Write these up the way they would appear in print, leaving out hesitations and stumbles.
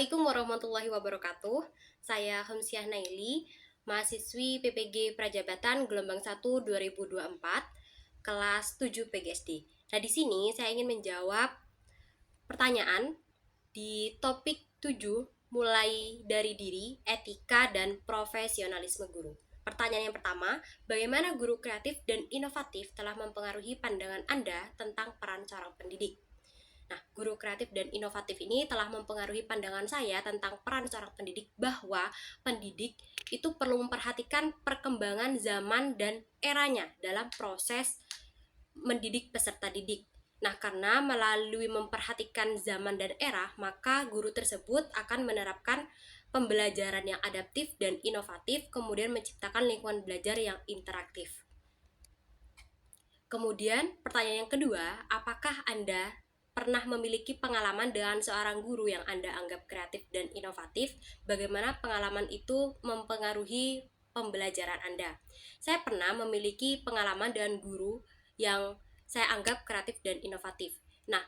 Assalamualaikum warahmatullahi wabarakatuh. Saya Hamsiah Naili, mahasiswi PPG Prajabatan gelombang 1 2024, kelas 7 PGSD. Nah, di sini saya ingin menjawab pertanyaan di topik 7, mulai dari diri, etika, dan profesionalisme guru. Pertanyaan yang pertama, bagaimana guru kreatif dan inovatif telah mempengaruhi pandangan Anda tentang peran seorang pendidik? Nah, guru kreatif dan inovatif ini telah mempengaruhi pandangan saya tentang peran seorang pendidik, bahwa pendidik itu perlu memperhatikan perkembangan zaman dan eranya dalam proses mendidik peserta didik. Nah, karena melalui memperhatikan zaman dan era, maka guru tersebut akan menerapkan pembelajaran yang adaptif dan inovatif, kemudian menciptakan lingkungan belajar yang interaktif. Kemudian, pertanyaan yang kedua, apakah Anda pernah memiliki pengalaman dengan seorang guru yang Anda anggap kreatif dan inovatif? Bagaimana pengalaman itu mempengaruhi pembelajaran Anda? Saya pernah memiliki pengalaman dengan guru yang saya anggap kreatif dan inovatif. Nah,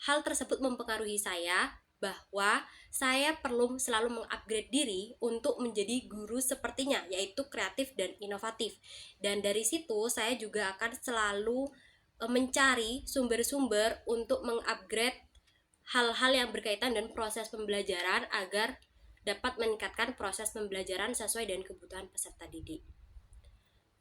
hal tersebut mempengaruhi saya bahwa saya perlu selalu mengupgrade diri untuk menjadi guru sepertinya, yaitu kreatif dan inovatif. Dan dari situ saya juga akan selalu mencari sumber-sumber untuk mengupgrade hal-hal yang berkaitan dengan proses pembelajaran agar dapat meningkatkan proses pembelajaran sesuai dengan kebutuhan peserta didik.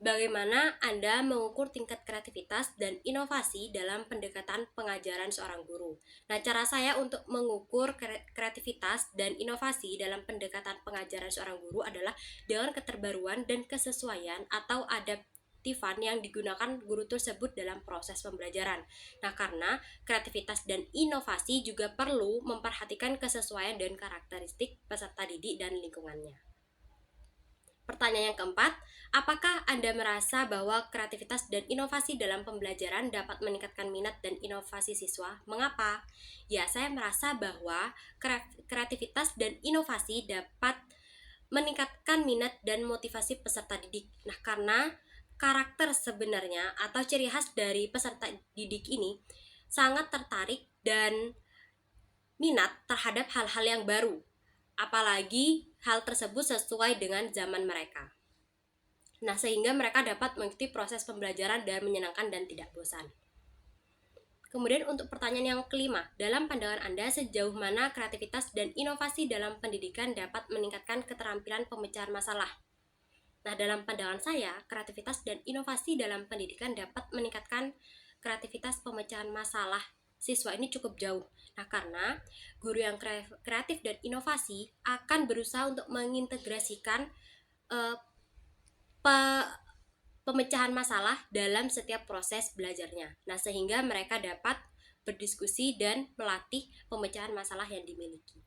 Bagaimana Anda mengukur tingkat kreativitas dan inovasi dalam pendekatan pengajaran seorang guru? Nah, cara saya untuk mengukur kreativitas dan inovasi dalam pendekatan pengajaran seorang guru adalah dengan keterbaruan dan kesesuaian atau adaptifan yang digunakan guru tersebut dalam proses pembelajaran. Nah, karena kreativitas dan inovasi juga perlu memperhatikan kesesuaian dan karakteristik peserta didik dan lingkungannya. Pertanyaan yang keempat, apakah Anda merasa bahwa kreativitas dan inovasi dalam pembelajaran dapat meningkatkan minat dan inovasi siswa? Mengapa? Ya, saya merasa bahwa kreativitas dan inovasi dapat meningkatkan minat dan motivasi peserta didik. Nah, karena karakter sebenarnya atau ciri khas dari peserta didik ini sangat tertarik dan minat terhadap hal-hal yang baru, apalagi hal tersebut sesuai dengan zaman mereka. Nah, sehingga mereka dapat mengikuti proses pembelajaran dan menyenangkan dan tidak bosan. Kemudian untuk pertanyaan yang kelima, dalam pandangan Anda sejauh mana kreativitas dan inovasi dalam pendidikan dapat meningkatkan keterampilan pemecahan masalah? Nah, dalam pandangan saya, kreativitas dan inovasi dalam pendidikan dapat meningkatkan kreativitas pemecahan masalah siswa ini cukup jauh. Nah, karena guru yang kreatif dan inovasi akan berusaha untuk mengintegrasikan pemecahan masalah dalam setiap proses belajarnya. Nah, sehingga mereka dapat berdiskusi dan melatih pemecahan masalah yang dimiliki.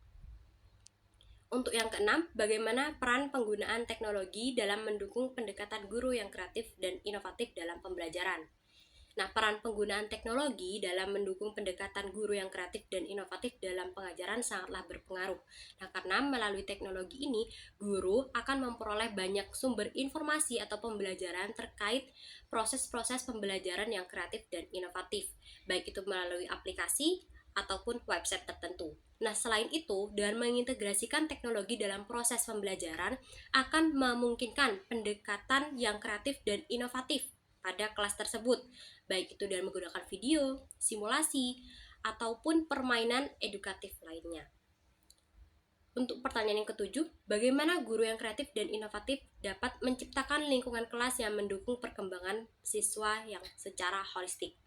Untuk yang keenam, bagaimana peran penggunaan teknologi dalam mendukung pendekatan guru yang kreatif dan inovatif dalam pembelajaran? Nah, peran penggunaan teknologi dalam mendukung pendekatan guru yang kreatif dan inovatif dalam pengajaran sangatlah berpengaruh. Nah, karena melalui teknologi ini, guru akan memperoleh banyak sumber informasi atau pembelajaran terkait proses-proses pembelajaran yang kreatif dan inovatif, baik itu melalui aplikasi ataupun website tertentu. Nah, selain itu, dengan mengintegrasikan teknologi dalam proses pembelajaran akan memungkinkan pendekatan yang kreatif dan inovatif pada kelas tersebut, baik itu dengan menggunakan video, simulasi, ataupun permainan edukatif lainnya. Untuk pertanyaan yang ketujuh, bagaimana guru yang kreatif dan inovatif dapat menciptakan lingkungan kelas yang mendukung perkembangan siswa yang secara holistik?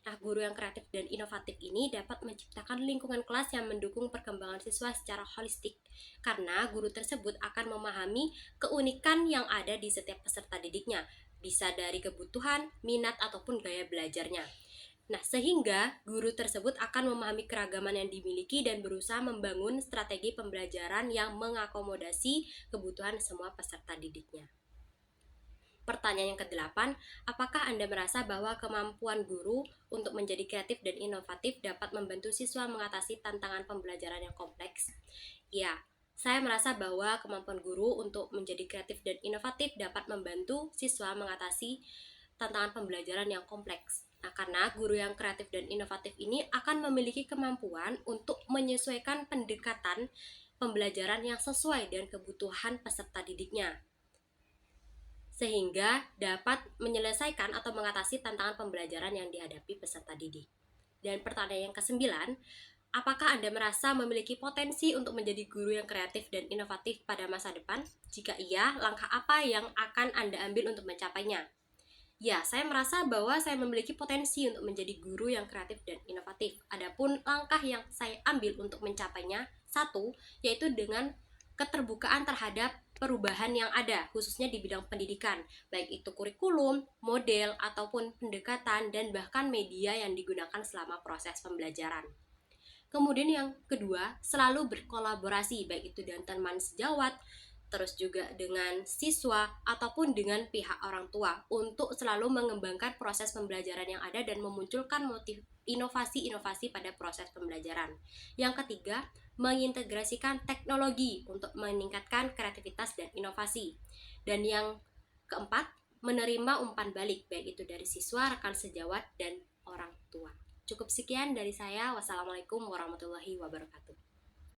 Nah, guru yang kreatif dan inovatif ini dapat menciptakan lingkungan kelas yang mendukung perkembangan siswa secara holistik, karena guru tersebut akan memahami keunikan yang ada di setiap peserta didiknya, bisa dari kebutuhan, minat, ataupun gaya belajarnya. Nah, sehingga guru tersebut akan memahami keragaman yang dimiliki dan berusaha membangun strategi pembelajaran yang mengakomodasi kebutuhan semua peserta didiknya. Pertanyaan yang kedelapan, apakah Anda merasa bahwa kemampuan guru untuk menjadi kreatif dan inovatif dapat membantu siswa mengatasi tantangan pembelajaran yang kompleks? Ya, saya merasa bahwa kemampuan guru untuk menjadi kreatif dan inovatif dapat membantu siswa mengatasi tantangan pembelajaran yang kompleks. Nah, karena guru yang kreatif dan inovatif ini akan memiliki kemampuan untuk menyesuaikan pendekatan pembelajaran yang sesuai dengan kebutuhan peserta didiknya, sehingga dapat menyelesaikan atau mengatasi tantangan pembelajaran yang dihadapi peserta didik. Dan pertanyaan yang kesembilan, apakah Anda merasa memiliki potensi untuk menjadi guru yang kreatif dan inovatif pada masa depan? Jika iya, langkah apa yang akan Anda ambil untuk mencapainya? Ya, saya merasa bahwa saya memiliki potensi untuk menjadi guru yang kreatif dan inovatif. Adapun langkah yang saya ambil untuk mencapainya, satu, yaitu dengan keterbukaan terhadap perubahan yang ada, khususnya di bidang pendidikan, baik itu kurikulum, model, ataupun pendekatan, dan bahkan media yang digunakan selama proses pembelajaran. Kemudian yang kedua, selalu berkolaborasi, baik itu dengan teman sejawat, terus juga dengan siswa ataupun dengan pihak orang tua untuk selalu mengembangkan proses pembelajaran yang ada dan memunculkan inovasi-inovasi pada proses pembelajaran. Yang ketiga, mengintegrasikan teknologi untuk meningkatkan kreativitas dan inovasi. Dan yang keempat, menerima umpan balik baik itu dari siswa, rekan sejawat, dan orang tua. Cukup sekian dari saya. Wassalamualaikum warahmatullahi wabarakatuh.